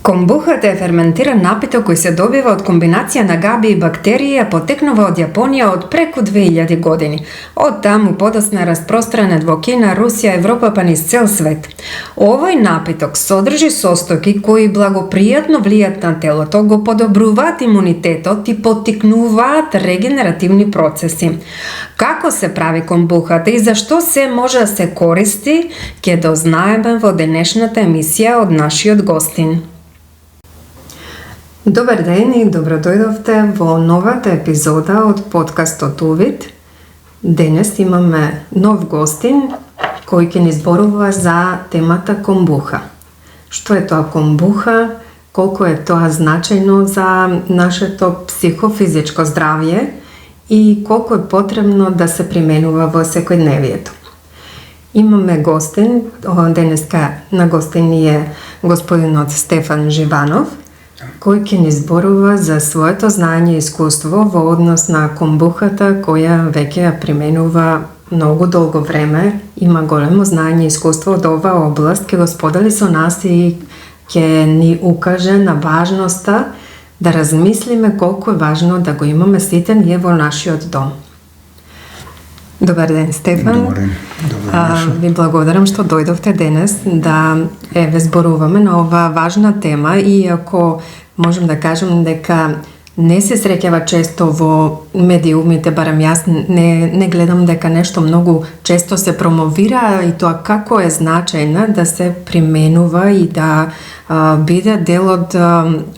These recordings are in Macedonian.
Комбухата е ферментиран напиток кој се добива од комбинација на габи и бактерии, а потекнува од Јапонија од преку 2000 години. Од таму подосна распространет во Кина, Русија, Европа па низ цел свет. Овој напиток содржи состојки кои благопријатно влијат на телото, го подобруваат имунитетот и поттикнуваат регенеративни процеси. Како се прави комбухата и зашто се може да се користи, ќе дознаеме во денешната емисија од нашиот гостин. Добар ден и добро дојдовте во новата епизода од подкастот Увид. Денес имаме нов гостин кој ќе ни зборува за темата комбуха. Што е тоа комбуха, колку е тоа значајно за нашето психофизичко здравје и колку е потребно да се применува во секојдневието. Имаме гостин, денеска на гостин е господинот Стефан Живанов, кој ќе ни зборува за своето знаење и искуство во однос на комбухата, која веќе ја применува многу долго време, има големо знаење и искуство од оваа област, ќе го сподели со нас и ќе ни укаже на важноста да размислиме колку е важно да го имаме сите ние во нашиот дом. Добар ден, Стефан. Добар ден. Ви благодарам што дојдовте денес да ве зборуваме на оваа важна тема, иако можем да кажем дека не се среќава често во медиумите, барем јас не гледам дека нешто многу често се промовира и тоа како е значајна да се применува и да биде дел од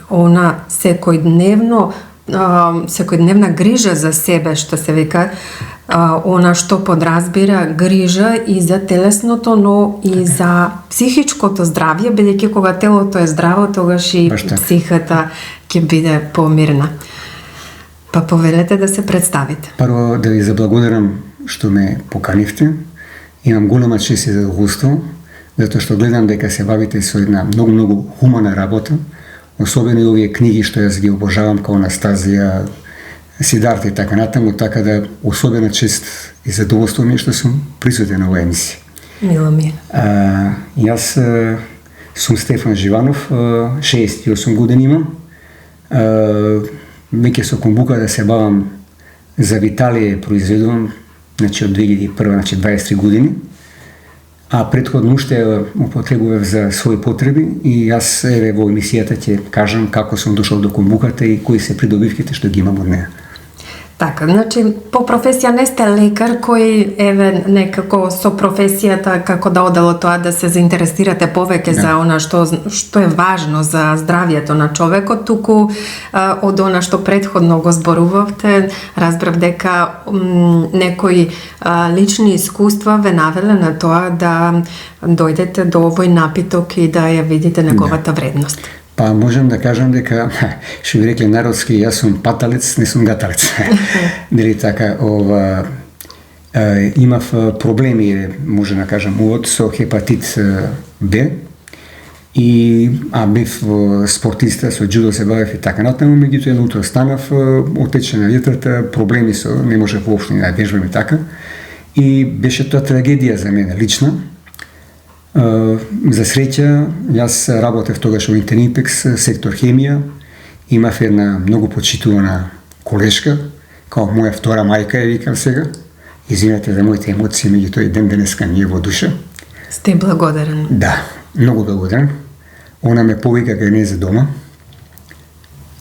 она секојдневна грижа за себе, што се вика, она што подразбира грижа и за телесното, но и за психичкото здравје, бидејќи кога телото е здраво, тогаш и психата ќе биде помирна. Па повелете да се представите. Прво да ви заблагодарам што ме поканивте. Имам голема чест и задоволство, затоа што гледам дека се бавите со една многу хумана работа, особено и овие книги што јас ги обожавам, као Анастазија, Сидарта и така натаму, така да особена чест и задоволство ми што сум присутен на оваа емисија. Мило ми е. Јас сум Стефан Живанов, 68 години имам. Веќе со комбука да се бавам за Виталија произведувам, значи од 2001, значи 23 години. А предходно уште употребував за своји потреби и јас во емисијата ќе кажам како сум дошол до комбуката и кои се придобивките што ги имам од неа. Така, значи, по професија не сте лекар кој некако со професијата како да одело тоа да се заинтересирате повеќе за она што е важно за здравјето на човекот, туку од она што претходно го зборувавте, разбрав дека некои лични искуства ве навеле на тоа да дојдете до овој напиток и да ја видите неговата вредност. Па можам да кажам дека, што би рекле народски, јас сум паталец, не сум гаталец. Дали така, имав проблеми, може да кажам, увод со хепатит Б, бев спортиста, со джудо се бавев и така натаму, меѓутоа едно утро станав, отече на ветрата, проблеми со, не можев воопшто да вежбам и така, и беше тоа трагедија за мене лична. За среќа, јас работев тогаш во Интернипекс, сектор хемија, имав една многу почитувана колешка, као моја втора мајка ја викам сега. Извинете за моите емоции, меѓутоа и ден денеска ми е во душа. Сте благодарен. Да, многу благодарен. Она ме повика кај незе дома,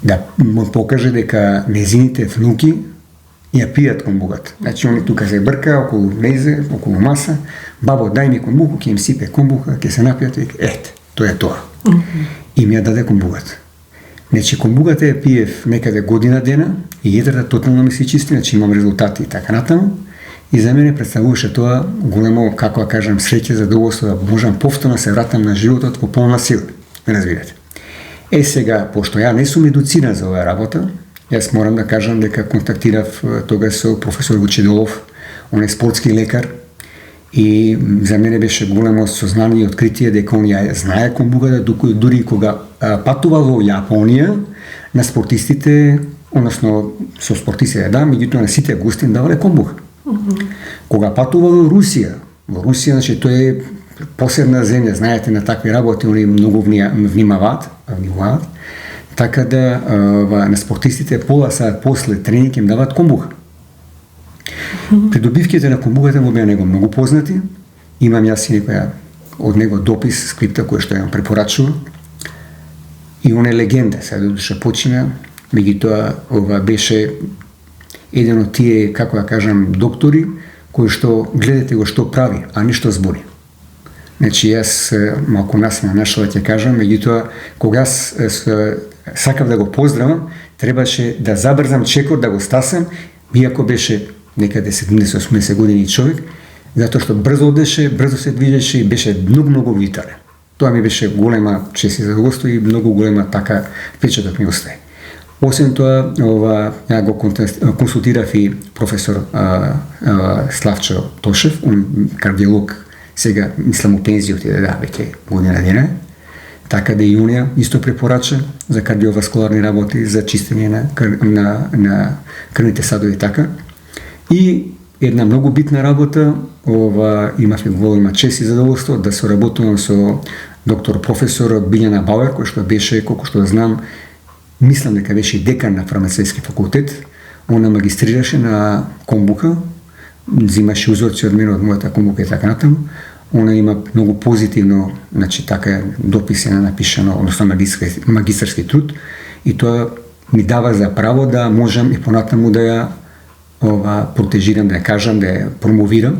да му покаже дека незините внуки ја пијат комбуката. Значи, они тука се брка околу мезе, околу маса, бабо, дај ми комбуку, ќе им сипе комбука, ќе се напијат и ете, тоа е тоа. И ми ја даде комбуката. Значи, комбуката ја пиев некаде година дена и етрата тотално ми се чисти, значи имам резултати и така натаму. И за мене представуваше тоа големо, како да кажам, среќа, задоволство да можам повторно се вратам на животот во полна сила. Разбирате. Сега, пошто ја не сум едуциран за оваа работа, јас морам да кажам дека контактирав тогаш со професор Вучидолов, он е спортски лекар, и за мене беше големо сознание и откритие дека он ја знае комбуката, дури кога патувал во Јапонија на спортистите, односно со спортистите да, меѓутоа на сите гостин давале комбука. Кога патувал во Русија, значи тој е посебна земја, знаете, на такви работи, они многу внимаваат, така да на спортистите пола саат после тренинг им даваат комбуха. Придобивките на комбухата му беа него многу познати. Имам јас и некоја од него допис, скрипта која што ја препорачува. И он е легенда, сега душа почина, меѓутоа ова беше еден од тие, како да кажам, доктори кои што гледате го што прави, а не што збори. Значи јас малку насмеа нашла ќе кажам, меѓутоа кога јас сакав да го поздравам, требаше да забрзам чекор да го стасам, иако беше некаде 70-80 години човек, затоа што брзо одеше, брзо се движеше и беше многу витален. Тоа ми беше голема чест и задоволство и многу голема така впечаток ми остае. Освен тоа, ја го консултирав и професор Славчо Тошев, он кардиолог, сега мислам у пензија отиде, да, веќе година дена. Така да и унија исто препорача за кардиоваскуларни работи, за чистење на крвните садови така. И една многу битна работа, имавме голема чест и задоволство да соработувам со доктор професор Билјана Бауер, кој што беше, колку што знам, мислам дека беше и декан на фармацевски факултет. Она магистрираше на комбука, взимаше узорци од мене, од мојата комбука и така натаму. Она има многу позитивно, значи така дописано, напишано, односно магистарски труд, и тоа ми дава за право да можам и понатаму да ја протежирам, да ја кажам, да ја промовирам.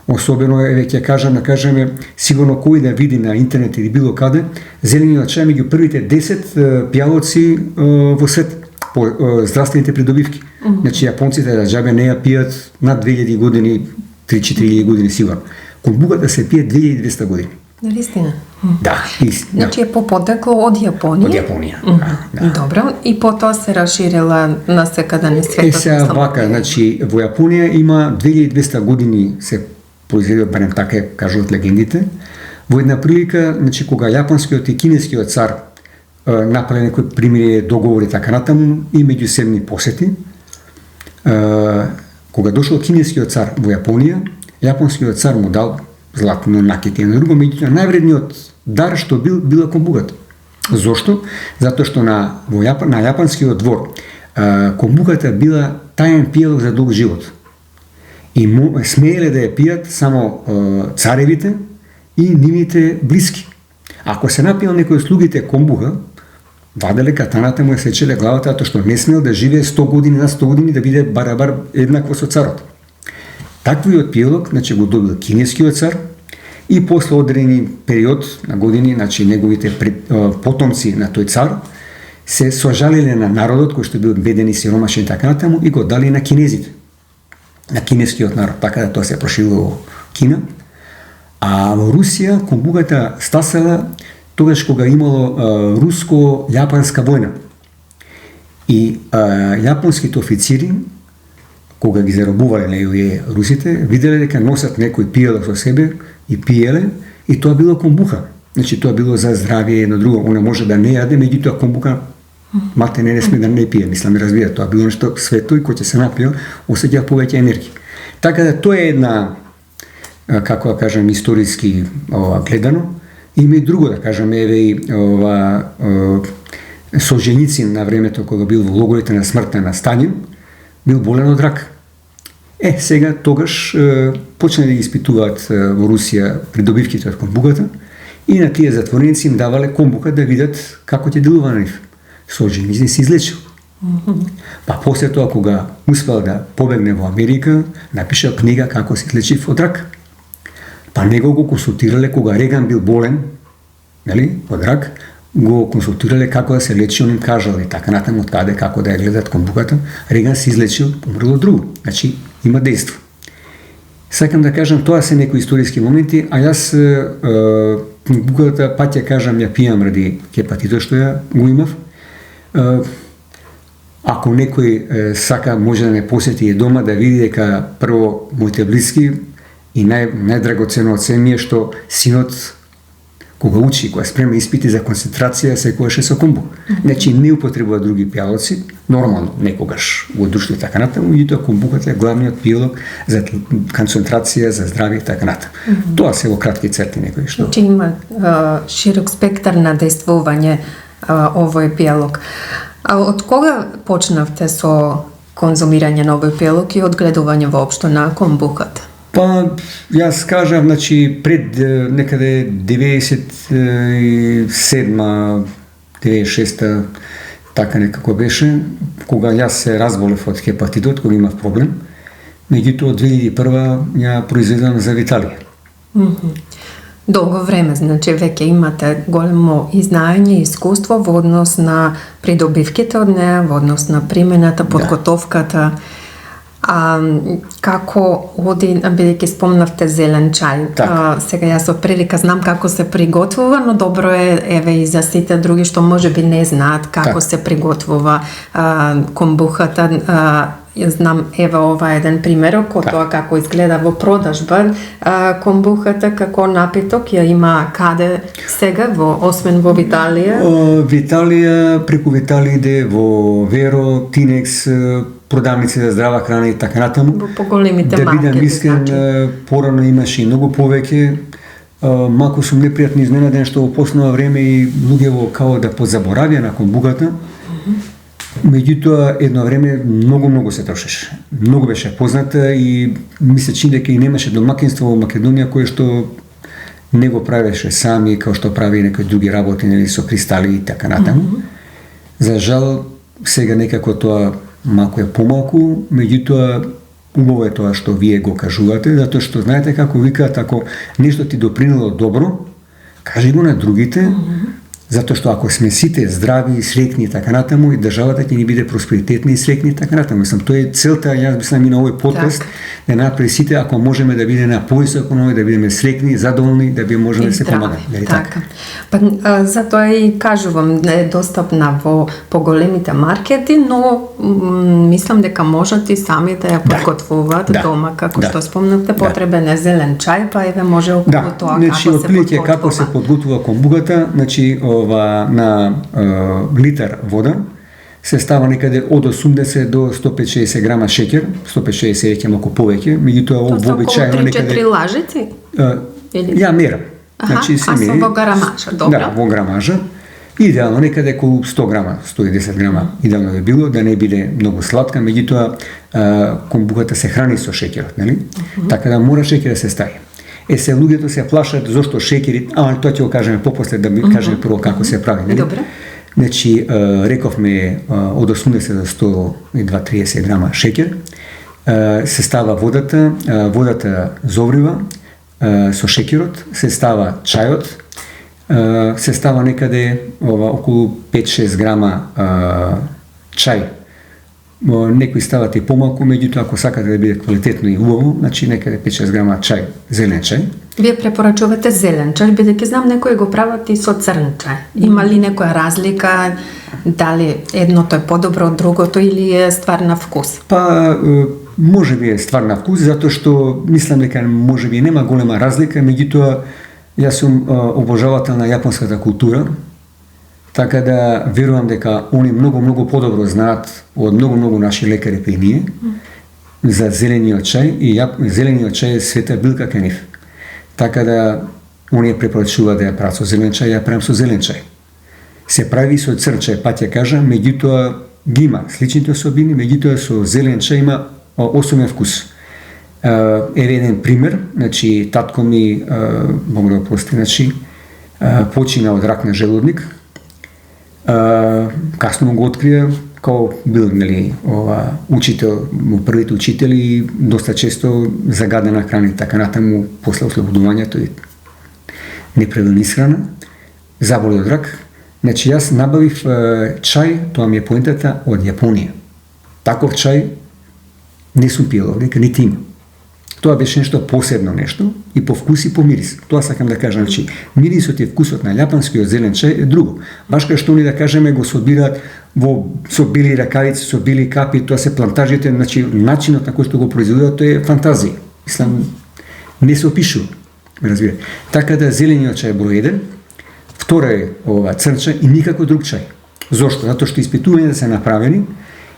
Особено ќе кажам, да кажеме, сигурно кој да види на интернет или било каде, зелениот чај меѓу првите 10 пијалоци во свет по здравствените придобивки. Значи јапонците да џабе не ја пијат над 2000 години, 3-4 години сигурно. Комбуката се пие 2200 години. Навистина. Да. Значи е по потекло од Јапонија? Од Јапонија, да. Добро. И потоа се расширила насекаде на светот? Сега вака, значи во Јапонија има 2200 години се произведува, барем така кажуваат легендите. Во една прилика, значи кога јапонскиот и кинескиот цар направи некои примири, договори така натаму и меѓусебни посети, кога дошол кинескиот цар во Јапонија, јапонскиот цар му дал златно накити на друго, меѓутоа највредниот дар што била комбуката. Зошто? Затоа што на јапонскиот двор комбуката била таен пијалок за долг живот. И смееле да ја пијат само царевите и нивните блиски. Ако се напиел некој слугите комбуха, ваделе катаната му ја сечеле главата, затоа што не смел да живее 100 години на 100 години да биде барабар еднакво со царот. Таквиот пијалок, значи го добил кинескиот цар и после одредени период на години, значи неговите потомци на тој цар се сожалеле на народот кој што бил беден и сиромашен и така натаму и го дали на кинезите, на кинескиот народ, така да тоа се проширило во Кина. А во Русија комбуката стасала тогаш кога имало руско-јапонска војна. И јапонските официри, кога ги заробувале русите, виделе дека носат некој пијалок со себе и пиеле, и тоа било комбуха. Значи тоа било за здравје едно друго. Она може да не јаде, меѓутоа комбука мате не сме да не пие. Мислам, разбира, тоа било нешто свето и кој ќе се напие, осеќа повеќе енергија. Така да тоа е една, како да кажам, историски гледано. Има и друго, да кажам, еве и Солженицин на времето кога бил во логорите на смртта на Сталин, бил болен од рак. Сега тогаш почна да ги испитуваат во Русија придобивките од комбуката и на тие затвореници им давале комбука да видат како ќе делува на нив. Солженицин се излечил. Па после тоа кога успел да побегне во Америка, напишал книга како се излечив од рак. Па него го консултирале кога Реган бил болен, нели, од рак, го консултирале како да се лечи, он им кажал и така натаму од каде, како да ја гледат комбуката. Реган се излечил, умрел од друго. Значи, има дејство. Сакам да кажам, тоа се некои историски моменти, а јас комбуката, пат ја кажам, ја пијам ради хепатитот што ја го имав. Ако некој сака, може да ме посети дома, да види дека прво моите блиски и најдрагоцено од се ми е што синот кога учи, кога спрема испити за концентрација, секогаш е со комбук. Значи не употребува други пијалоци, нормално, некогаш во друштво и така натаму, меѓутоа комбуката е главниот пијалок за концентрација, за здравје и така натаму. Тоа се во кратки црти некои што. Значи има широк спектар на дејствување овој пијалок. А од кога почнавте со конзумирање на овој пијалок и одгледување воопшто на комбуката? Па, јас кажав, значи, пред некаде 97-ма, 96-та, така некако беше, кога јас се разболев од хепатитот, кога имав проблем, меѓутоа од 2001 ја произведам за Виталија. Долго време, значи веќе имате големо и знаење и искуство во однос на придобивките од неа, во однос на примената, подготовката. Како оди, бидејќи спомнавте зелен чај, сега јас од прилика знам како се приготвува, но добро е, еве и за сите други што можеби не знаат како се приготвува комбухата. Знам, еве ова е еден примерок од тоа како изгледа во продажба комбухата како напиток, ја има каде сега, освен во Виталија? Виталија, преку Виталија иде во Веро, Тинекс, продавници за здрава храна и така натаму. Во поголемите маркети. Да бидам искрен, порано имаше и многу повеќе. Малку сум непријатно изненаден што во последно време и луѓето као да позаборавија на комбуката. Меѓутоа, едно време многу се трошеше. Многу беше позната и ми се чини дека и немаше домакинство во Македонија кое што не го правеше сами, као што прави некои други работи, нели, со кристали и така натаму. За жал, сега некако тоа малку е помалку, меѓутоа убаво е тоа што вие го кажувате, затоа што знаете како викаат, ако нешто ти допринело добро, кажи го на другите, затоа што ако сме сите здрави и среќни и така натаму, и државата ќе ни биде просперитетна и среќни и така натаму. Мислам, тоа е целта, јас мислам и на овој подкаст, да направи сите, ако можеме да бидеме на повисоко ниво, да бидеме среќни, задоволни, да би можеме да се помагаме. Така. Па затоа и кажувам, е достапна во поголемите маркети, но мислам дека можат и сами да ја подготвуваат дома, како што спомнавте, потребен е зелен чај, па еве може околу тоа како се подготвува. Како се подготвува комбуката, значи на литар вода се става некаде од 80 до 150 грама шеќер, 150 е малку повеќе, меѓутоа вообичаено некаде 3-4 лажици? Ја мерам. Значи се мери. Во грамажа, добро. Да, во грамажа. Идеално некаде околу 100 грама, 110 грама, идеално би било да не биде многу сладка, меѓутоа комбуката се храни со шеќерот, нели? Така да мора шеќер да се стави. Се луѓето се плашат зошто шеќерит, тоа ќе го кажеме попосле, да кажеме прво како се прави, нели? Добре. Значи, рековме од 80 до 120-30 грама шеќер, се става водата, водата зоврива со шеќерот, се става чајот, се става некаде околу 5-6 грама чај. Некои стават и помалку, меѓутоа ако сакате да биде квалитетно и убаво, значи некаде 5-6 грама чај, зелен чај. Вие препорачувате зелен чај, бидејќи знам некои го прават и со црн чај. Има ли некоја разлика, дали едното е подобро од другото или е ствар на вкус? Па може би е ствар на вкус, затоа што мислам дека може би нема голема разлика, меѓутоа јас сум обожавател на јапонската култура, така да верувам дека они многу подобро знаат од многу наши лекари при ние за зелениот чај и зелениот чај е света билка кај нив. Така да оние препорачуваат да ја прават со зелен чај, ја правам со зелен чај. Се прави и со црн чај, пат ја кажам, меѓутоа ги има сличните особини, меѓутоа со зелен чај има особен вкус. Еве еден пример, значи татко ми, Бог да прости, значи почина од рак на желудник. Касно го открија, као бил, нели, учител, првите учители и доста често загадена храна и така натаму после ослободувањето и неправилна исхрана, заболи од рак. Значи јас набавив чај, тоа ми е поентата, од Јапонија. Таков чај не сум пиел овде, нити има. Тоа беше нешто посебно нешто и по вкус и по мирис. Тоа сакам да кажам, значи мирисот и вкусот на јапонскиот зелен чај е друго. Баш кај што ни да кажеме го собираат со бели ракавици, со бели капи, тоа се плантажите, значи начинот на кој што го произведуваат тоа е фантазија. Мислам не се опишува, разбира. Така да зелениот чај број 1, втора е црн чај и никако друг чај. Зошто? Затоа што испитувањата се направени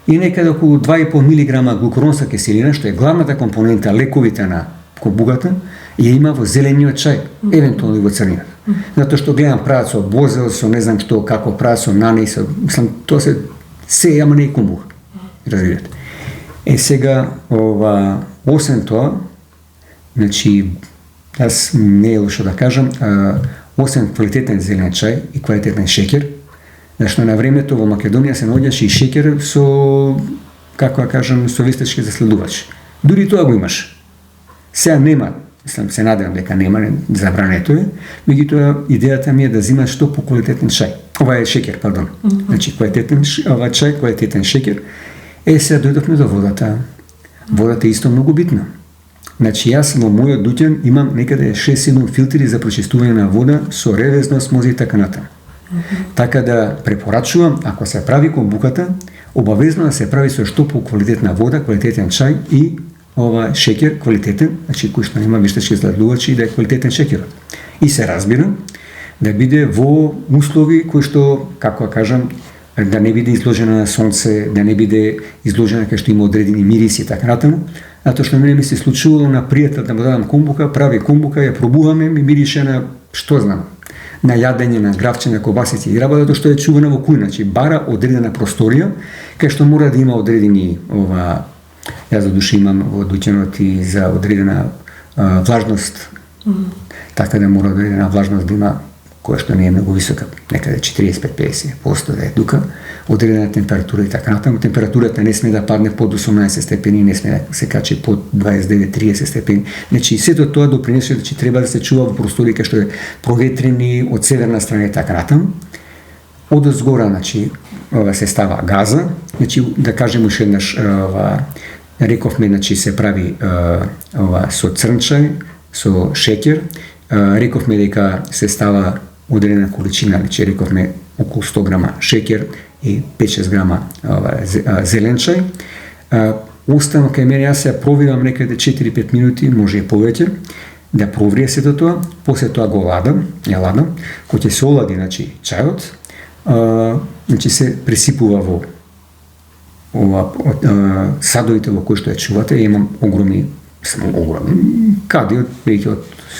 и некаде околу 2,5 мг глукуронска киселина, што е главната компонента лековите на комбугата, ја има во зелениот чај, евентуално и во црниот. Затоа што гледам прават со бозел, со не знам што, како прават со нане, мислам, тоа се ама не е комбуха. Разбирате. Сега, освен тоа, значи, аз не е лошо да кажам, освен квалитетен зелен чај и квалитетен шекер, зашто на времето во Македонија се наоѓаше и шекер со, како да кажам, со вестечки заследувач. Дури тоа го имаш. Сега нема, мислам, се надевам дека нема, забрането е, меѓутоа идејата ми е да земаш што поквалитетен чај. Ова е шекер, пардон. Значи, квалитетен чај, квалитетен шекер. Сега дојдовме до водата. Водата е исто многу битна. Значи, јас во мојот дуќан имам некаде 6-7 филтри за прочистување на вода со ревезно, смози и така натаму. Така да препорачувам, ако се прави комбуката, обавезно да се прави со што поквалитетна вода, квалитетен чај и шекер квалитетен, значи кој што нема вештачки златувачи, да е квалитетен шекерот. И се разбира да биде во услови кои што, како да кажам, да не биде изложена на сонце, да не биде изложена кај што има одредени мириси и така натаму. Затоа што мене ми се случувало на пријател да му дадам комбука, прави комбука, ја пробуваме, ми мирише на, што знам, на јадење, на гравче, на кобасици и работа, што е чувана во кујна, значи бара одредена просторија, кај што мора да има одредени, јас за душа имам во дуќанот и за одредена влажност, така да мора одредена влажност да има, која што не е многу висока, некаде 45-50% да е дука, одредена температура и така натаму. Температурата не сме да падне под 18 степени, не сме да се качи под 29-30 степени. Значи, сето тоа допринесе да треба да се чува во простори кај што е проветрени од северна страна и така натаму. Од озгора, значи, се става газа, значи, да кажем уште еднаш, рековме, значи, се прави со црн чај, со шекер, рековме дека се става одредена количина, значи рековме околу 100 грама шекер и 5-6 грама зелен чај. Останал кај мене, јас ја провирам некаде 4-5 минути, може и повеќе, да проврие сето тоа, после тоа го ладам, кој ќе се олади, значи, чајот, значи се пресипува во садовите во кои што ја чувате, имам огромни кади од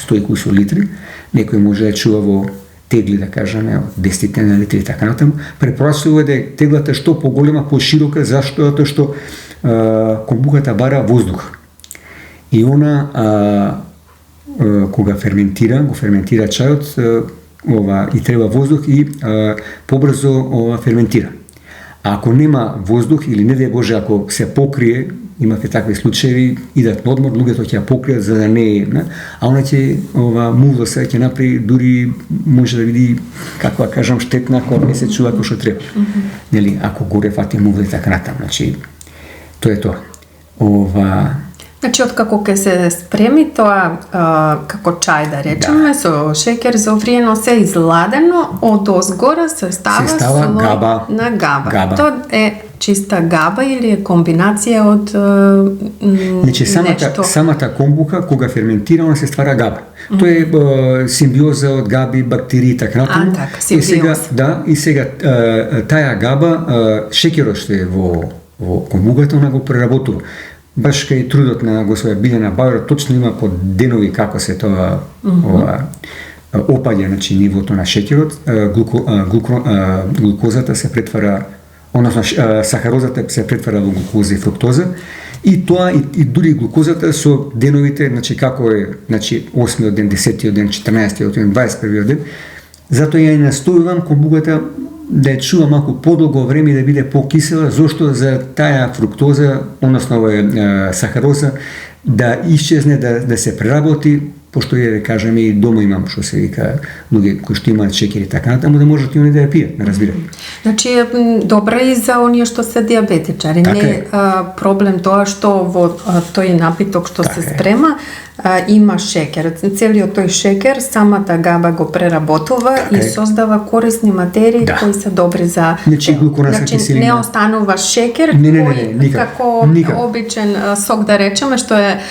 100 литри, некој може да чува во тегли, да кажеме, од 10 литри и така натаму. Препорачува да е теглата што поголема, поширока, зашто? Затоа што комбуката бара воздух. И она, кога го ферментира чајот, и треба воздух и побрзо ферментира. А ако нема воздух или не дај Боже, ако се покрие, имате такви случаи, идат на одмор, луѓето ќе ја покријат за да не е, а она ќе мувла се ќе направи, дури може да види, како да кажам, штетна, кога не се чува како што треба. Нели, ако горе фати мувла и така натаму, значи тоа е тоа. Значи, откако ќе се спреми тоа како чај, да речеме, со шекер зовриено, се изладено, од озгора се става габа. На габа. Тоа е чиста габа или е комбинација од значи, самата комбука, кога ферментирана, се ствара габа. Тоа е симбиоза од габи, бактерии и така натаму. Така, симбиоза. И сега таа габа, шекерот што е во комбуката, она го преработува. Баш кај трудот на господја Билјана Бауер, точно има по денови како се тоа опаѓа, значи, нивото на шекерот, глукозата се претвара, односно сахарозата се претвара во глукоза и фруктоза, и тоа и дури глукозата со деновите, значи како е, значи 8-тиот ден, 10-тиот ден, 14-тиот ден, 21-тиот ден, затоа ја настојувам комбуката да ја чува малку подолго време да биде покисела, зошто за таа фруктоза, односно сахароза, да исчезне, да се преработи, пошто ја да кажеме и дома имам што се вика луѓе кои што имаат шекер и така натаму, да можат и они да ја пијат, не разбирате. Значи добра и за оние што се диабетичари. Не е проблем тоа што во тој напиток што се спрема има шекер. Целиот тој шекер самата габа го преработува и создава корисни материи кои се добри за Значи не останува шекер кој како обичен сок, да речеме, што е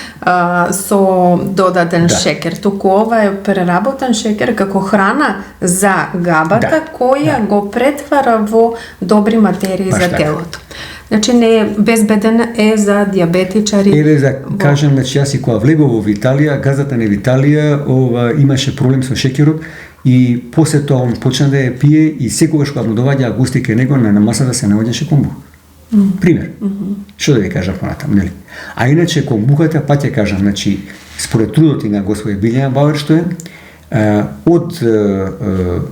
со додаден шекер шекер, туку ова е преработен шекер како храна за габата која го претвара во добри материи за телото. Значи не безбеден е за диабетичари. Еве за кажам, значи јас и кога влегов во Италија, газата на Италија имаше проблем со шекерот и после тоа он почна да ја пие и секогаш кога му доваѓа гости кај него на масата се наоѓаше комбуха. Пример. Што да ви кажам понатам, нели? А иначе комбухата, па ќе кажам, значи според трудот и на господи Билјана Бауер што е, од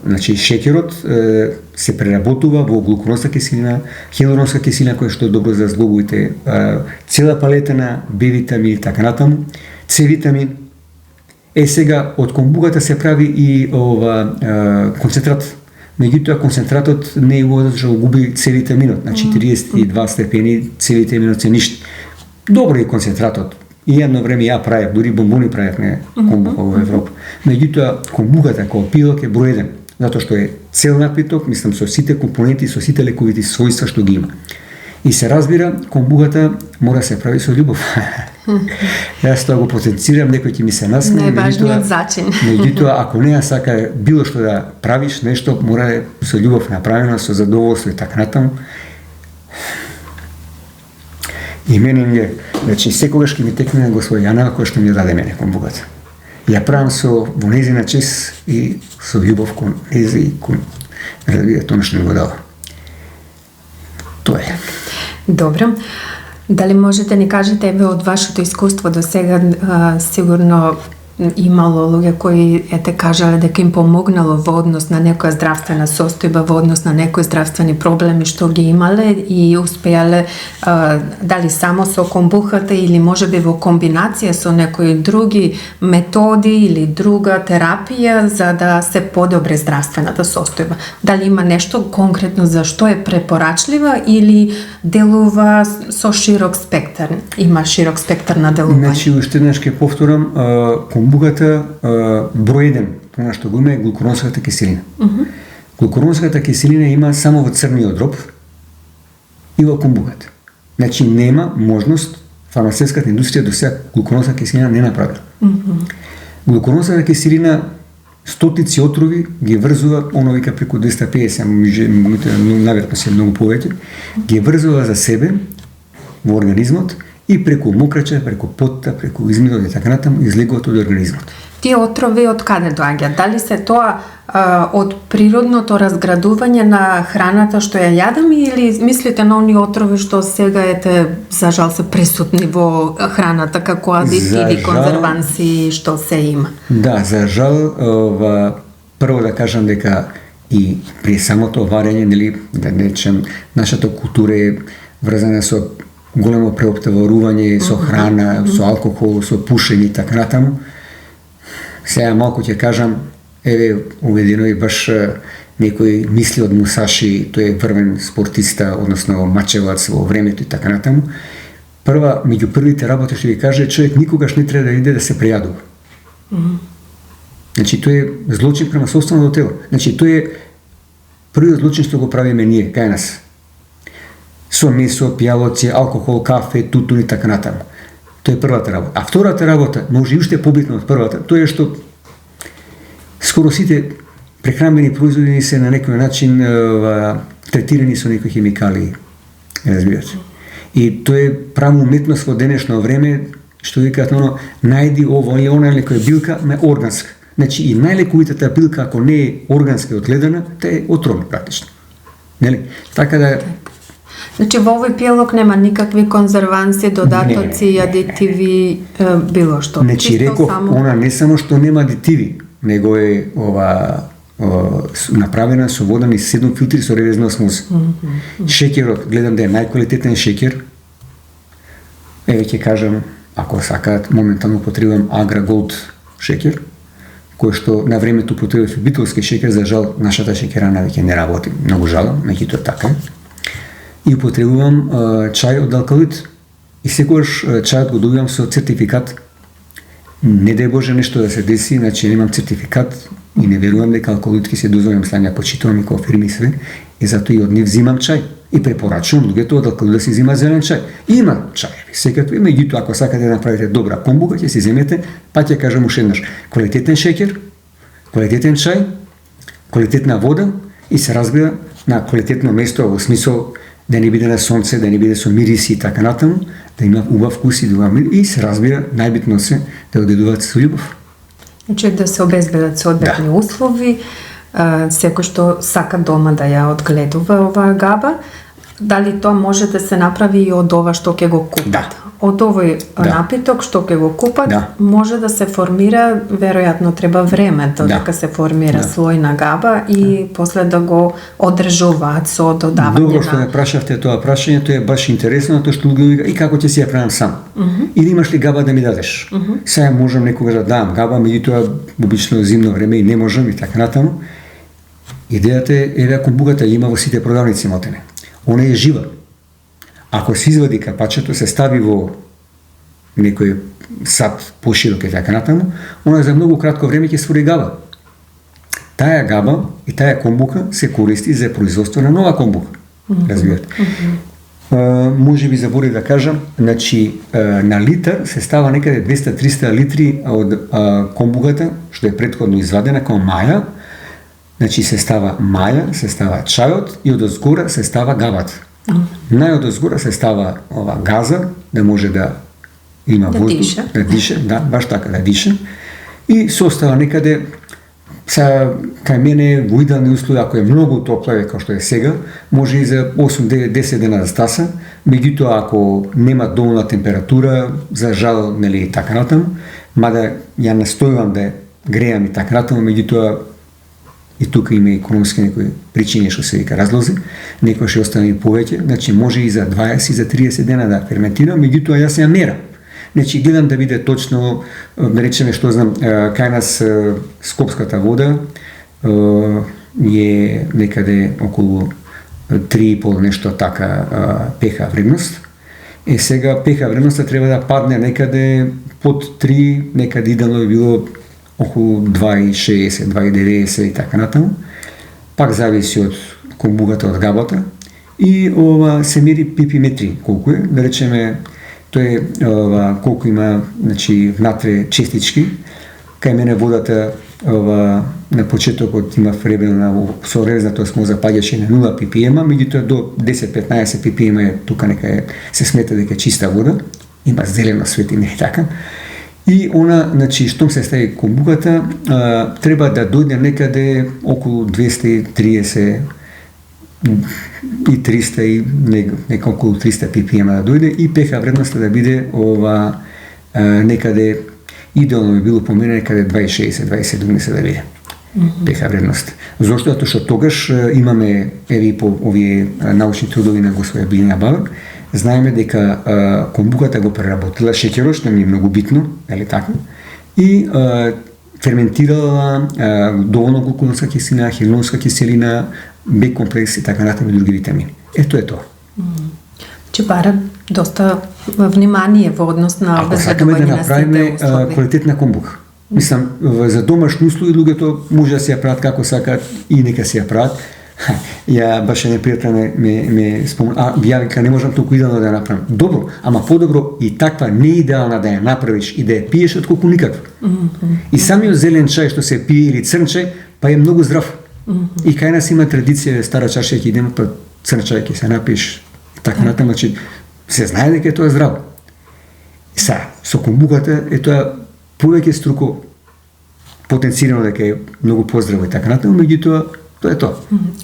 значи шекерот се преработува во глукозна киселина, хиалуронска киселина која што е добро за зглобовите, цела палета на Б витамини, така натаму, С витамин. Сега од комбухата се прави и концентрат. Меѓутоа концентратот не е убаво што губи С витаминот, на 42 степени С витаминот се ништо. Добро е концентратот. И едно време ја правев, дури бомбони правевме комбуха во Европа. Меѓутоа комбухата како пилок е број 1, затоа што е цел напиток, мислам со сите компоненти, со сите лековити својства што ги има. И се разбира, комбухата мора се прави со љубов. Јас тоа го потенцирам, некој ќе ми се насмее. Најважниот зачин. Меѓутоа, ако не ја сака било што да правиш нешто, мора да е со љубов направено, со задоволство и така натаму. И мене ми е, значи секогаш ќе ми текне господи Јана кој што ми ја даде мене комбухата. Ја правам со во нејзина чест и со љубов кон нејзи и кон тоа што ми го дава. Тоа е. Добро. Дали можете да ни кажете еве од вашето искуство до сега, сигурно имало луѓе кои кажале дека им помогнало во однос на некоја здравствена состојба, во однос на некои здравствени проблеми што ги имале и успеале дали само со комбухата или можеби во комбинација со некои други методи или друга терапија за да се подобре здравствената состојба. Дали има нешто конкретно за што е препорачлива или делува со широк спектар? Има широк спектар на делување. Значи, уште еднаш ќе повторам, комбухата број 1, она што го има е глукозната киселина. Глукозната киселина има само во црниот дроб и во комбухата. Значи нема можност фармацевската индустрија до сега глукозна киселина не направила. Глукозната киселина стотици отрови ги врзува, оно вика преку 250, наверно се многу повеќе, ги врзува за себе во организмот и преку мокрача, преку потта, преку измидот и така натаму излегуваат од организмот. Тие отрови од каде доаѓаат? Дали се тоа од природното разградување на храната што ја јадаме или мислите на оние отрови што сега за жал се присутни во храната како адитиви, конзерванси што се има? Да, за жал, прво да кажам дека и при самото варење, нели, да речем, нашата култура е врзана со големо преоптоварување со храна, со алкохол, со пушење и така натаму. Сега малку ќе кажам, еве, уведено и баш некој мисли од Мусаши, тој е врвен спортиста, односно мачевац во времето и така натаму. Меѓу првите работи што ви каже, човек никогаш не треба да иде да се прејадува. Значи, тој е злочин према собственото тело. Значи, тој е првиот злочин што го правиме ние, кај нас. Со месо, пијалоци, алкохол, кафе, тутун и така натаму. Тоа е првата работа. А втората работа, може и уште побитно од првата, тоа е што скоро сите прехранбени производи се на некој начин третирани со некои хемикали, разбирате. И тоа е право уметност во денешно време, што викаат оно, најди ово и она некоја билка, ме органска. Значи и најлековитата билка, ако не е органска и отгледана, тоа е отровна практично. Нели? Така да Значи во овој пијалок нема никакви конзерванси, додатоци, адитиви, било што. Значи реков, она не само што нема адитиви, него е направена со вода низ 7 филтри со ревезна осмоза. Шеќерот, гледам да е најквалитетен шеќер. Еве ќе кажам, ако сакаат, моментално потребувам Агра Голд шеќер, кој што на времето потребував битолски шеќер, за жал нашата шеќерана веќе не работи, многу жалам, меѓутоа така. И употребувам чај од алкалоид. И секогаш чајот го добивам со сертификат. Не дај Боже нешто да се деси, значи немам сертификат и не верувам дека алкалоид ќе се дозволам слања, почитувам и кој фирми све, и затоа и од нив взимам чај. И препорачувам луѓето да си взимат зелен чај. Има чајеви, секакви, меѓутоа ако сакате да направите добра комбука, ќе си земете, па ќе кажам уште еднаш, квалитетен шеќер, квалитетен чај, квалитетна вода и се разбира на квалитетно место во смисол да не биде на сонце, да не биде со мириси и така натаму, да има убав вкус и убав мир и се разбира најбитно се да одедуваат со љубов. Значи да се обезбедат соодветни услови, секој што сака дома да ја одгледува оваа габа, дали тоа може да се направи и од ова што ќе го купат? Да. Од овој напиток што ќе го купат, може да се формира, веројатно треба време додека се формира слој на габа и после да го одржуваат со додавање. Добро што ме прашавте тоа прашање, тоа е баш интересно, тоа што луѓе и како ќе си ја правам сам. Или имаш ли габа да ми дадеш? Сега можам некогаш да дам габа, меѓутоа обично зимно време и не можам и така натаму. Идејата е, еве комбуката има во сите продавници мотене. Она е жива. Ако се извади капачето, се стави во некој сад поширок и така натаму, она за многу кратко време ќе створи габа. Таа габа и таа комбука се користи за производство на нова комбука. Разбирате. Може би заборив да кажам, значи на литар се става некаде 200-300 литри од комбуката, што е претходно извадена као маја. Значи се става маја, се става чајот и одозгора се става габата. Најодозгора се става ова газа, да може да има воздух, да дише, да, баш така да дише. И се остава некаде, кај мене во идеални услови, ако е многу топло, како што е сега, може и за 8-9-10 дена да стаса, меѓутоа ако нема доволна температура, за жал, нели, така натаму, мада ја настојувам да грејам и така натаму, меѓутоа и тука има економски некои причини што се вика разлози, некој ќе остане и повеќе, значи може и за 20 и за 30 дена да ферментира, меѓутоа јас ја мерам. Значи гледам да биде точно, да речеме што знам, кај нас скопската вода е некаде околу 3,5 нешто така pH вредност. Сега pH вредноста треба да падне некаде под 3, некаде идеално би било околу 2,60, 2,90 и така натаму. Пак зависи од комбуката, од габата. И се мери пипиметри, колку е, да речеме, тоа е колку има, значи, внатре честички. Кај мене водата на почетокот има вребена со резна, тоа може запаѓаше на 0 ppm, меѓутоа до 10-15 ppm е тука нека се смета дека е чиста вода, има зелено светлина и така. И она, значи, штом се стави комбуката, треба да дојде некаде околу 230 и 300 и нека околу 300 ppm да дојде и pH вредноста да биде некаде, идеално би било по мене некаде 26-27 да биде pH вредност. Зошто? Затоа што тогаш имаме, еве и по овие научни трудови на господја Билина Бабак, знаеме дека комбуката го преработила шеќерот, што ми е многу битно, нели така? И ферментирала доволно глуконска киселина, хилонска киселина, Б комплекс и така натаму и други витамини. Ето е тоа. Че бара доста внимание во однос на обезбедување на сите услови. Ако сакаме да направиме квалитетна комбука. Мислам, за домашни услови луѓето може да си ја прават како сакаат и нека си ја прават. Ја баш еден пријател ме спомна, ја вика не можам толку идеално да ја направам. Добро, ама подобро и таква не идеална да ја направиш и да ја пиеш отколку никаква. И самиот зелен чај што се пие или црн чај, па е многу здрав. И кај нас има традиција стара чаша ќе идеме па црн чај ќе се напиеш и така натаму, значи се знае дека тоа е здраво. И со комбуката е тоа повеќе струко потенцирано дека е многу поздраво и така натаму, меѓутоа тоа е тоа.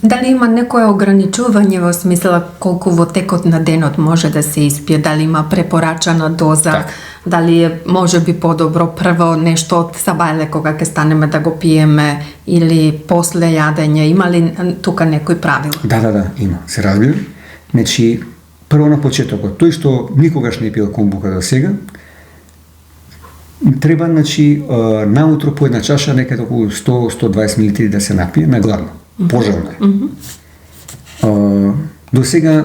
Дали има некое ограничување во смисла колку во текот на денот може да се испие, дали има препорачана доза, дали е можеби подобро прво нешто од сабајле кога ќе станеме да го пиеме или после јадење, има ли тука некои правила? Да, има, се разбира. Значи, прво на почетокот, тој што никогаш не пил комбука до сега, треба, значи, наутро по една чаша, некаде околу 100-120 мл да се напие на гладно. Пожелно е. До сега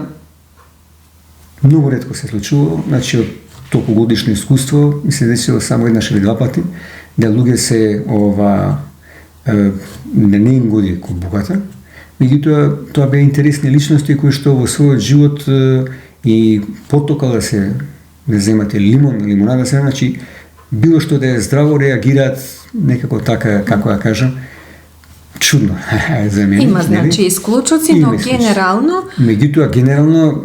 многу ретко се случува, значи, од толку годишно искуство, ми се десило само еднаш или два пати, да луѓе се не им годи комбуката, Меѓутоа, тоа беа интересни личности кои што во својот живот и потока да се да земате лимонада се, значи било што да е здраво реагираат некако така, како да кажам, чудно за мене. Има, значи, исклучоци, но генерално... Меѓутоа, генерално,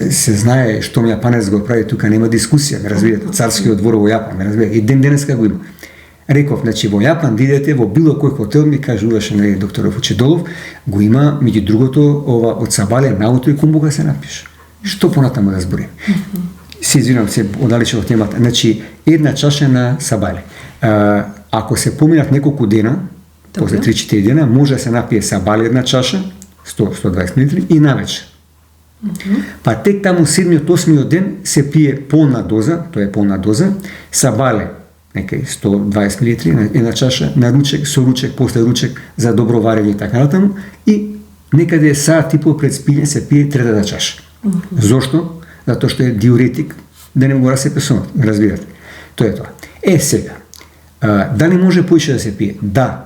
се знае што ми Јапанец го прави, тука нема дискусија, ме разбирате, царскиот двор во Јапан, ме разбирате, и ден денеска го има. Реков, значи, во Јапан да идете, во било кој хотел, ми кажуваше доктор Фучедолов, го има, меѓу другото, ова од сабале, наутро и комбука се напише. Што понатаму да зборим? Се извинам, се оддалече од темата. Значи, една чаша на сабале. Ако се поминат неколку дена, после 3-4 дена, може да се напие сабале една чаша, 100-120 мл и навечер. Па тек таму 7-8 ден се пие полна доза, тоа е полна доза, сабале, некај 120 мл една чаша, на ручек, со ручек, после ручек, за добро варење и така натаму, и некаде саат и пол пред спиње се пие третата чаша. Зошто? Затоа што е диуретик, да не го расепе сомот, разбирате. Тоа е тоа. Сега, дали може поише да се пие? Да.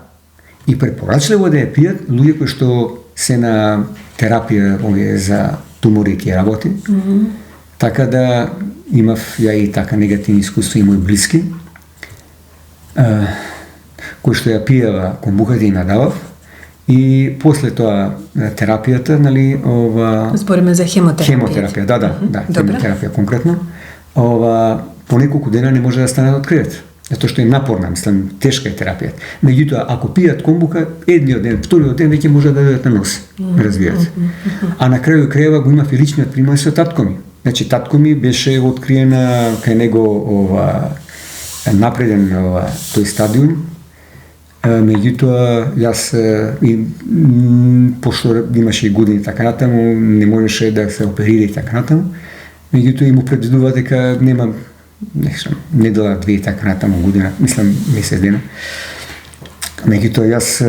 И препорачливо да ја пијат луѓе кои што се на терапија овие за тумори ќе работи. Така да имав ја и така негативни искуства и мои блиски, кои што ја пиева комбуката и надавав. И после тоа терапијата, нели, збориме за хемотерапија. Хемотерапија, да, хемотерапија конкретно. По неколку дена не може да стане од кревет. Затоа што е напорна, мислам, тешка е терапијата. Меѓутоа, ако пијат комбука, едниот ден, вториот ден веќе може да дојдат на нос, разбирате. А на крају крајева го имав и личниот пример со татко ми. Значи, татко ми беше откриена кај него напреден тој стадиум. Меѓутоа, јас пошто имаше и години така натаму, не можеше да се оперира и така натаму. Меѓутоа и му предвидува дека нема недела, две и така натаму година, мислам месец дена. Меѓутоа јас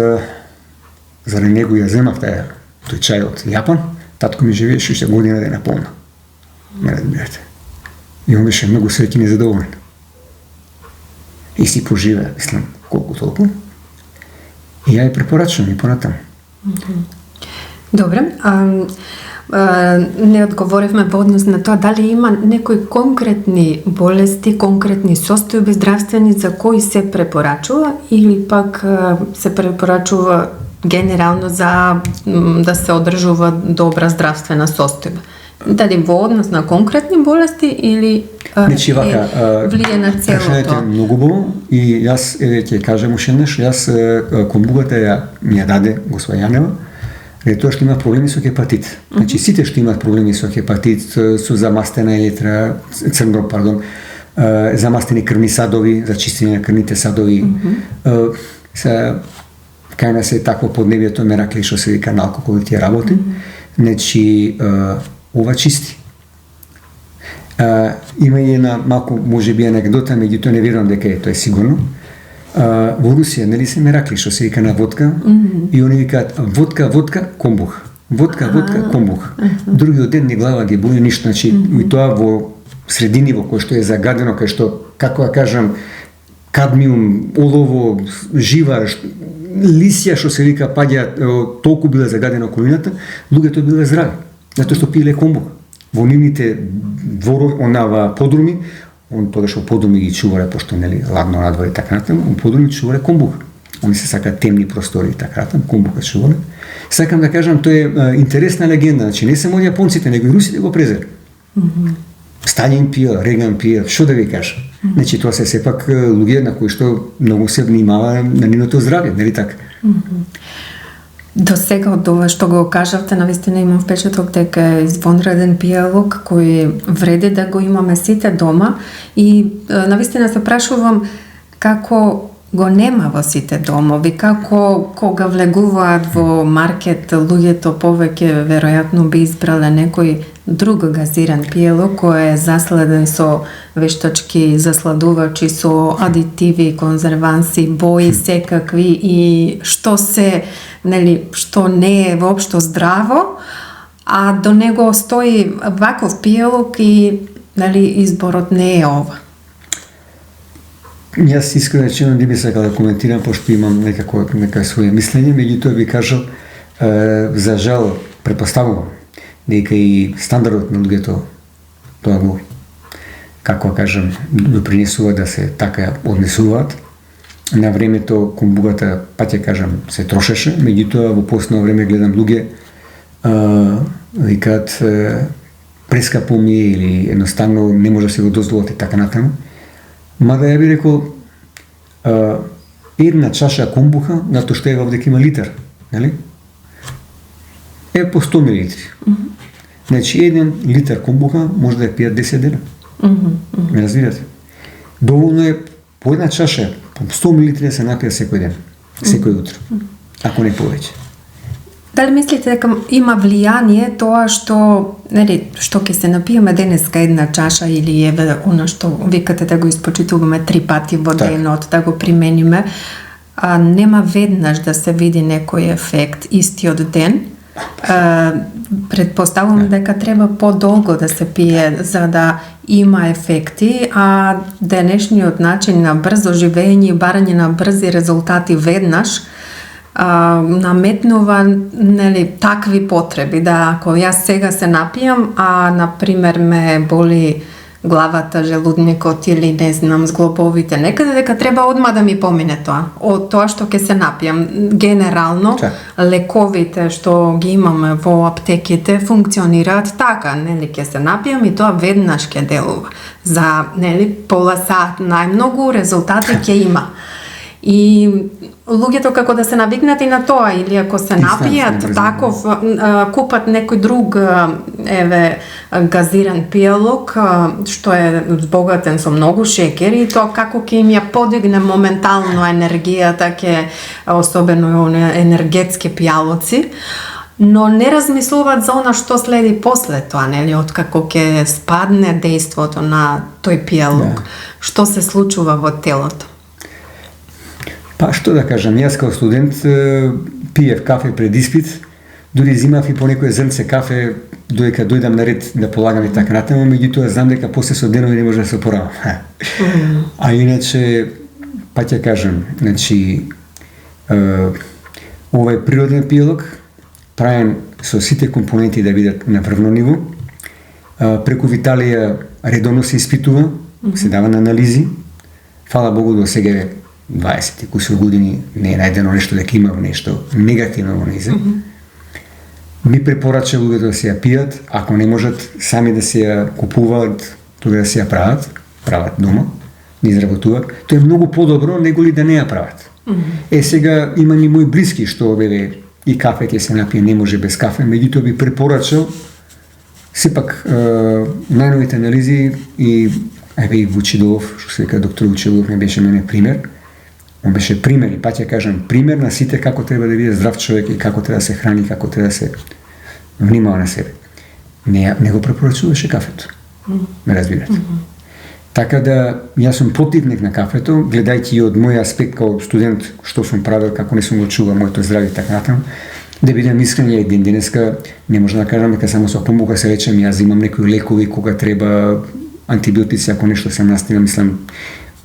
заради него ја земав тој чај од Јапан, татко ми живееше уште година да е наполна. Ме разбирате. И он беше многу среќен и задоволен. И си поживеа, мислам, колку толку. И ја ја препорачувам и понатаму. Добре, не одговоривме во однос на тоа дали има некои конкретни болести, конкретни состојби здравствени за кои се препорачува или пак се препорачува генерално за да се одржува добра здравствена состојба. Дали во однос на конкретни болести или влие на целото? Прашањето е многу убаво и јас ќе кажам уште еднаш, јас комбугата ми ја даде госпоја Јанева, тоа што има проблеми со хепатит. Значи сите што имаат проблеми со хепатит, со замастена јетра, црндроб, замастени крвни садови, за чистење на крвните садови, кај нас е такво поднебјето, меракли што се вика на алкохол и тие работи, значи ова чисти. Има и една малку можеби анекдота, меѓутоа не верувам дека тоа е сигурно. Во Русија, нели се меракли што се вика на водка, и они викаат водка, комбух. Водка, комбух. Другиот ден ни глава ги боли ништо, значи и тоа во средини во кој што е загадено, кај што, како да кажам, кадмиум, олово, жива, лисија што се вика паѓа, толку биле загадено околината, луѓето биле здрави, затоа што пиеле комбух. Во нивните подруми, тогаш во подруми ги чувале, пошто нели ладно надвор и така натаму, во подруми чувале комбух. Они се сакаат темни простори и така натаму, комбуха чувале. Сакам да кажам, тоа е интересна легенда, значи не само јапонците, него и русите го презрели. Сталин пие, Реган пие, што да ви кажам. Значи тоа се сепак луѓе на кои што многу се внимава на нивното здравје, нели така? До сега од ова што го кажавте, навистина имам впечаток дека е извонреден пијалок кој вреди да го имаме сите дома и навистина се прашувам како го нема во сите домови, како кога влегуваат во маркет луѓето повеќе веројатно би избрале некој друг газиран пијалок кој е заследен со вештачки засладувачи, со адитиви, конзерванси, бои секакви и што се, нели, што не е воопшто здраво, а до него стои ваков пијалок и, нели, изборот не е ова. Јас искрено речено не би сакал да коментирам, пошто имам нека свое мислење, меѓутоа би кажал, за жал, претпоставувам дека и стандардот на луѓето тоа го, како кажам, допринесува да се така однесуваат. На времето комбугата, пак ја кажам, се трошеше, меѓутоа во последно време гледам луѓе викаат прескапо ми или едноставно не може да се го дозволат и така натаму. Мада ја би рекол една чаша комбуха, затоа што еве овде има литар, нели? Е по 100 милилитри. Значи 1 литар комбуха може да ја пијат 10 дена. Ме разбирате? Доволно е по една чаша, по 100 милилитри да се напија секој ден, секој утро, ако не повеќе. Дали мислите дека има влијание тоа што, нели, што ќе се напиеме денеска една чаша или еве она што викате да го испочитуваме 3 пати во денот, да го примениме, а нема веднаш да се види некој ефект истиот ден? Предпоставувам дека треба подолго да се пие за да има ефекти, а денешниот начин на брзо живење и барање на брзи резултати веднаш наметнува, нели, такви потреби, да ако јас сега се напијам, а например ме боли главата, желудникот или не знам зглобовите некаде, дека треба одма да ми помине тоа. Од тоа што ќе се напијам. Генерално лековите што ги имаме во аптеките функционираат така, нели, ќе се напијам и тоа веднаш ќе делува. За, нели, пола сат најмногу резултати ќе има. И луѓето како да се навикнати на тоа, или ако се напијат таков, купат некој друг еве газиран пијалок што е збогатен со многу шеќер и тоа како ќе им ја подигне моментално енергијата, ќе особено енергетски пијалоци, но не размислуваат за она што следи после тоа, нели, откако ќе спадне дејството на тој пијалок, што се случува во телото. Па што да кажам, јас као студент пиев кафе пред испит, дури зимав и по некој зрнце кафе додека дојдам на ред да полагам и така натаму, меѓутоа знам дека после со денови не може да се оправам. А иначе, па ќе кажам, значи овој природен пијалок правен со сите компоненти да бидат на врвно ниво, преку Виталија редовно се испитува, се дава на анализи, фала Богу до сега 20 кусур години не е најдено нешто дека има нешто негативно во нејзе. Ми препорача луѓето да се ја пијат, ако не можат сами да се ја купуваат, тога да се ја прават дома, не изработуваат. Тоа е многу подобро него ли да не ја прават. Сега има ни мои блиски што еве и кафе ќе се напие, не може без кафе, меѓутоа би препорачал сепак најновите анализи и еве и Вучидолов, што се вика доктор Вучидолов не беше мене пример. Он беше пример и пак ќе кажам пример на сите како треба да биде здрав човек и како треба да се храни, како треба да се внимава на себе. Не го препорачуваше кафето. Ме разбирате. Така да, јас сум противник на кафето, гледајќи и од мој аспект као студент, што сум правил, како не сум го чувал моето здравје и така натаму, да бидам искрен, ја еден денеска не може да кажам дека само со помога се речем, јас имам некои лекови кога треба антибиотици, ако нешто се настина, мислам,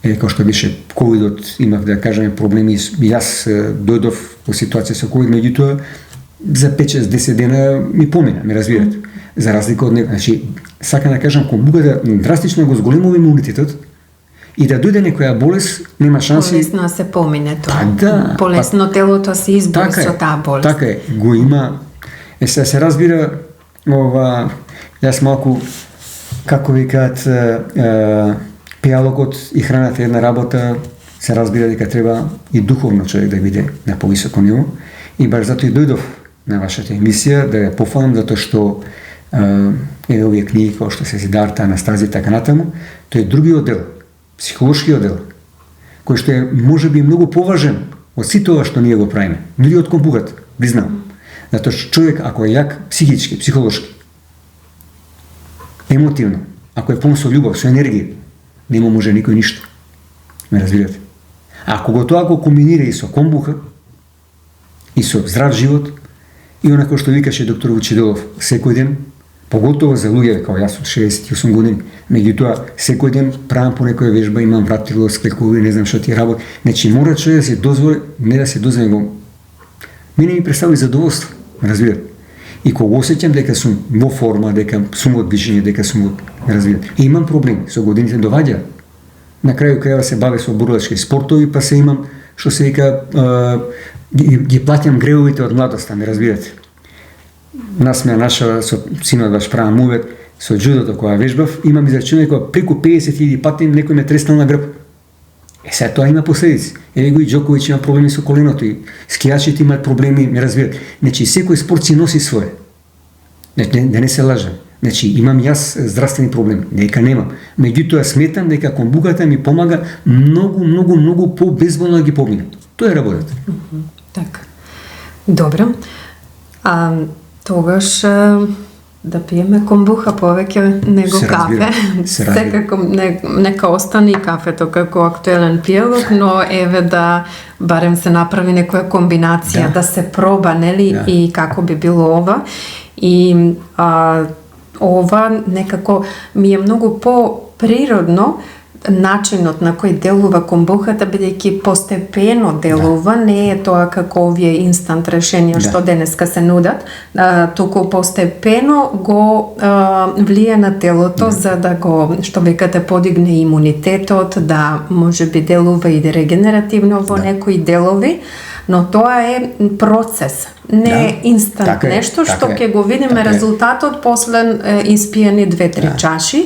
како што беше ковидот, имав да кажеме проблеми, јас дојдов во ситуација со ковид, меѓутоа за 5-6-10 дена ми помина, ме разбирате. За разлика од него, значи, сакам да кажам, комбугата драстично го зголемува имунитетот и да дојде некоја болест, нема шанси. Полесно се помине тоа. Да, полесно телото се избори со таа болест. Така е, го има. Сега се разбира, јас малку, како викаат, пијалокот и храната е една работа, се разбира дека треба и духовно човек да биде на повисоко ниво. И баш затоа и дојдов на вашата емисија да ја пофалам, затоа што еве овие книги кои што се Сидарта, Анастазија и така натаму, тој е другиот дел, психолошкиот дел, кој што е можеби многу поважен од сите ова што ние го правиме, дури од компугата, признавам. Затоа што човек ако е јак психички, психолошки, емотивно, ако е полн со љубов, со енергија, нема може никој ништо. Ме разбирате? А ако го тоа го комбинира и со комбуха, и со здрав живот, и онако што викаше доктор Вучидолов, секој ден, Поготово за луѓе како јас од 68 години. Меѓутоа, секој ден правам по некоја вежба, имам вратило, склекови, не знам што ти работи. Значи, мора човек да се дозволи, не да се дозволи го. Мене ми представи задоволство, разбирате. И кога осеќам дека сум во форма, дека сум од движење, дека сум од, разбирате. И имам проблеми, со годините доваѓа. На крају крајва се баве со борлачки спортови, па се имам, што се вика, ги платям гревовите од младоста, ме разбирате. Нас ме наша со синот баш правам увет со джудото кога вежбав, имам израчено дека преку 50.000 пати некој ме треснал на грб. Сега тоа има последици. Еве го и Џоковиќ има проблеми со коленото и скијачите имаат проблеми, ме разбират. Значи секој спорт си носи свое. Да не се лажам. Значи имам јас здравствени проблеми, дека немам. Меѓутоа сметам дека комбуката ми помага многу по-безболно да ги победам. Тоа е работата. Така. Добро. Тогаш да пиеме комбуха повеќе него кафе. Секако нека остане и кафето како актуелен пијалок, но еве да барем се направи некоја комбинација, да се проба, нели, и како би било ова. И ова некако ми е многу по-природно начинот на кој делува комбухата, бидејќи постепено делува, не е тоа како овие инстант решенија што денеска се нудат, туку постепено го влие на телото за да го, што викате, подигне имунитетот, да можеби делува и регенеративно во некои делови, но тоа е процес, не е инстант нешто што ќе го видиме резултатот после испиени 2-3 чаши.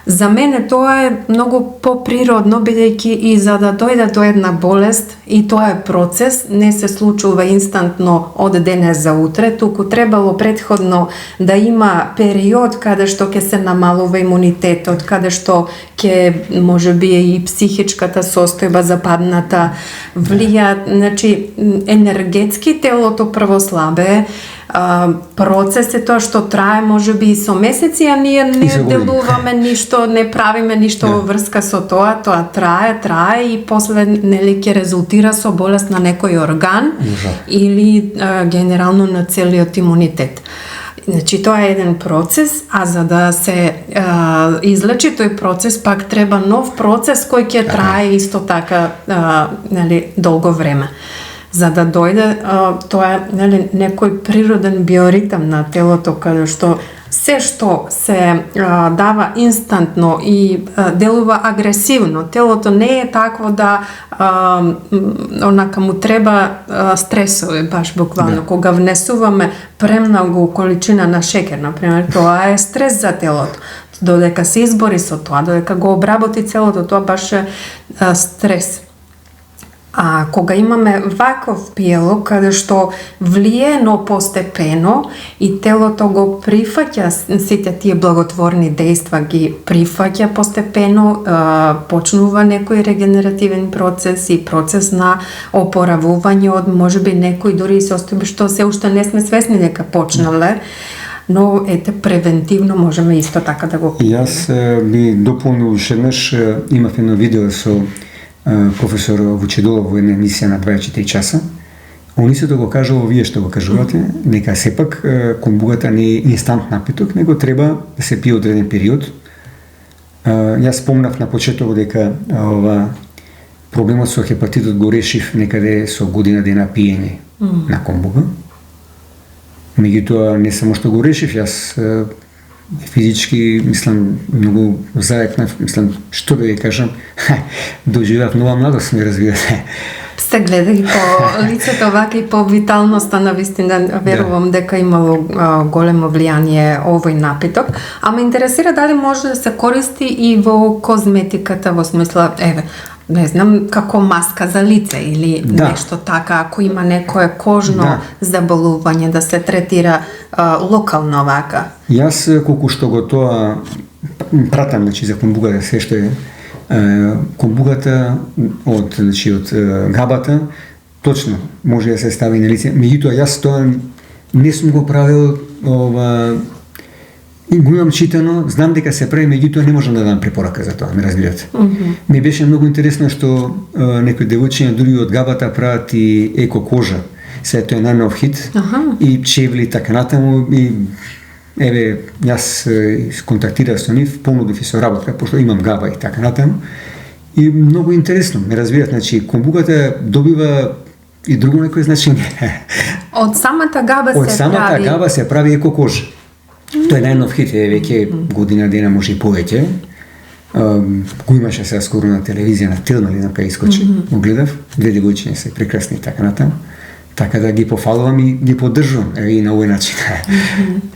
За мене тоа е многу поприродно, бидејќи и за да дојде до една болест, и тоа е процес, не се случува инстантно од денес за утре, туку требало претходно да има период каде што ќе се намалува имунитетот, каде што ќе можеби и психичката состојба западната влија, значи енергетски телото прво слабе, процес е тоа што трае можеби и со месеци, а ние не делуваме ништо, не правиме ништо во врска со тоа трае и после нели ќе резултира со болест на некој орган или генерално на целиот имунитет. Значи тоа е еден процес, а за да се излечи тој процес пак треба нов процес кој ќе трае исто така нели долго време. За да дојде тоа е нели некој природен биоритам на телото каде што се што се дава инстантно и делува агресивно. Телото не е такво да онака му треба стресови, баш буквално. Кога внесуваме премногу количина на шекер, например, тоа е стрес за телото. Додека се избори со тоа, додека го обработи целото, тоа баш е стрес. А кога имаме ваков пијалок, каде што влие, но постепено, и телото го прифаќа сите тие благотворни дејства, ги прифаќа постепено, почнува некој регенеративен процес и процес на опоравување од можеби некои дури и состојби што се уште не сме свесни дека почнале, но ете превентивно можеме исто така да го пиеме. Јас би дополнил уште еднаш, имав едно видео со професор Вучедолов во една емисија на 24 часа. Он исто го кажува, вие што го кажувате, дека сепак комбугата не е инстант напиток, него треба да се пие одреден период. Јас спомнав на почеток дека проблемот со хепатитот го решив некаде со година дена пиење на комбуга. Меѓутоа не само што го решив, јас физички, мислам, многу заекнав, мислам, што да ја кажам, доживеав нова младост, ми разбирате. Се гледај по лицето вака и по виталноста, на вистина верувам дека имало големо влијание овој напиток. А ме интересира дали може да се користи и во козметиката, во смисла, еве, не знам, како маска за лице или нешто така, ако има некое кожно заболување, да се третира локално вака. Јас колку што го тоа пратам, значи за комбугата, се што е комбугата од габата, точно може да се стави на лице. Меѓутоа јас тоа не сум го правил, и го имам читано, знам дека се прави, меѓутоа не можам да дам препорака за тоа, ме разбирате. Ми беше многу интересно што некои девојчиња дури од габата прават и еко кожа. Сега тоа е најнов хит и чевли така натаму и еве, јас контактирав со нив, понудив и со работа, пошто имам габа и така натаму. И многу интересно, ме разбират, значи, комбуката добива и друго некое значење. Од самата габа Од самата габа се прави еко кожа. Тој е најнов хит, е веќе година дена, може и повеќе. Го имаше сега скоро на телевизија, на Телма или на кај искочи, го гледав, две девојчиња се прекрасни и така натаму. Така да ги пофалувам и ги поддржувам, и на овој начин.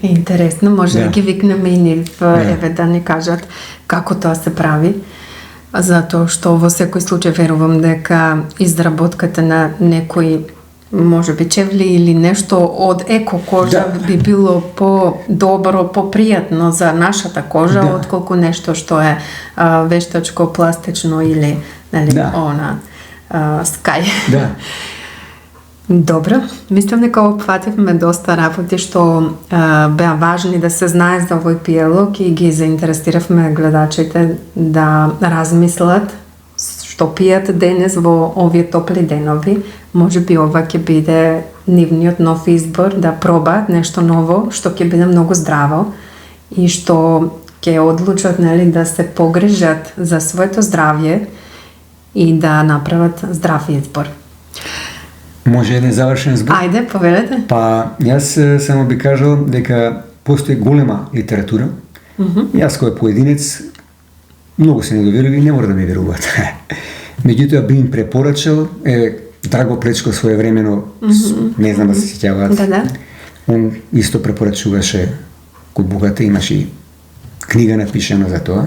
Интересно, може да ги викнеме и нив, еве да ни кажат како тоа се прави. Затоа што во секој случај верувам дека изработката на некои може би чевли или нешто од еко кожа би било по-добро, по-пријатно за нашата кожа, отколку нешто што е вештачко, пластично или скај. Да. Добро, мислам дека опфативме доста работи што беа важни да се знае за овој пиелок и ги заинтересиравме гледачите да размислат што пијат денес во овие топли денови. Може би ова ќе биде нивниот нов избор, да пробаат нешто ново што ќе биде многу здраво и што ќе одлучат, нели, да се погрижат за своето здравје и да направат здрав избор. Може еден завршен збор? Ајде, повелете. Па, јас само би кажал дека постои голема литература. Јас кој поединец многу се недоверив и не мора да ми веруваат. Меѓутоа би им препорачал, Драго Плечко своевремено, не знам да се сеќаваат. Да. Он исто препорачуваше комбуката, имаше и книга напишана за тоа.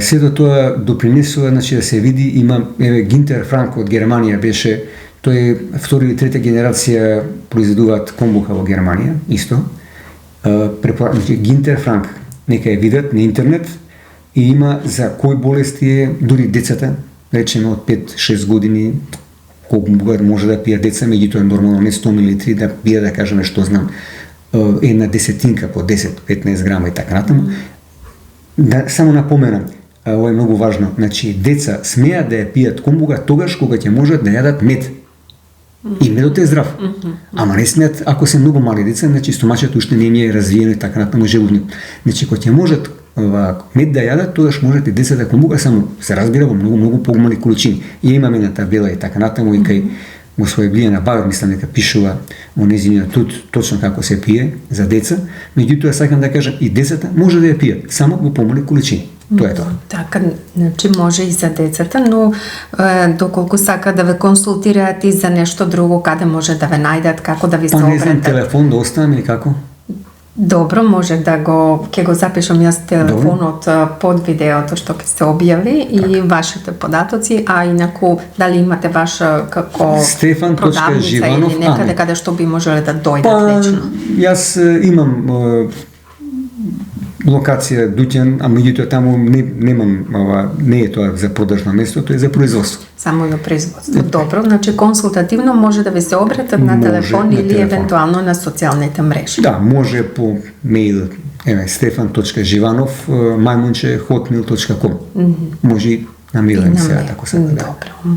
Сето тоа допринесува, значи, да се види, има Гинтер Франк од Германија беше, тој втора или трета генерација произведуваат комбуха во Германија, исто. Значи, Гинтер Франк, нека ја видат на интернет и има за кои болести е, дури децата, речеме од 5-6 години, комбуха може да пијат деца, меѓутоа е нормално не 100 мл да пијат, да кажеме што знам, една десетинка по 10-15 грама и така натаму. Да, само напоменам, ова е многу важно, значи деца смеат да ја пијат комбуга тогаш кога ќе можат да јадат мед. И медот е здрав. Ама не смеат, ако се многу мали деца, значи стомачето уште не е развиено и така натаму желудник. Значи кога ќе можат мед да јадат, тогаш можат и децата комбуга, само се разбира во многу помали количини. И имаме на табела и така натаму и кај во своја Билјана Багар, мислам дека пишува во нејзиниот труд точно како се пие за деца, меѓутоа сакам да кажам и децата може да ја пијат, само во помали количини. Тоа е тоа. Така, значи може и за децата, но доколку сака да ве консултираат и за нешто друго, каде може да ве најдат, како да ви се обратат? Па не знам, телефон да оставам или како? Добро, може да ќе го запишам јас телефонот под видеото што ќе се објави и вашите податоци, а инаку дали имате ваша како продавница или некаде каде што би можеле да дојдат лично? Јас имам локација Дуќан, а меѓутоа таму немам не е тоа за продажно место, тоа е за производство. Само за производство. Добро, значи консултативно може да ви се обратат на телефон или евентуално на социјалните мрежи. Да, може по мејл stefan.живанов@hotmail.com. Може на мејл се тако се. Добро.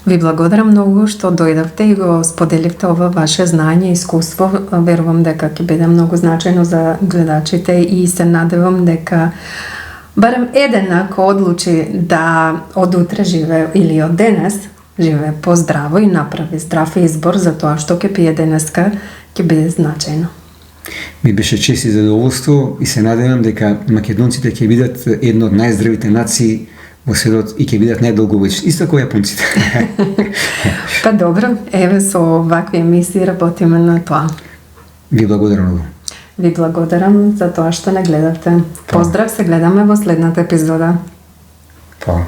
Ви благодарам многу што дојдовте и го споделивте ова ваше знање и искуство. Верувам дека ќе биде многу значајно за гледачите и се надевам дека барем еден ако одлучи да од утре живее или од денес живее поздраво и направи здрав избор за тоа што ќе пие денеска, ќе биде значајно. Ми беше чест и задоволство и се надевам дека македонците ќе бидат една од најздравите нации во светот и ќе бидат најдолговечни, исто како јапонците. Па добро, еве со вакви емисии работиме на тоа. Ви благодарам многу. Ви благодарам за тоа што не гледавте. Поздрав, се гледаме во следната епизода. Па.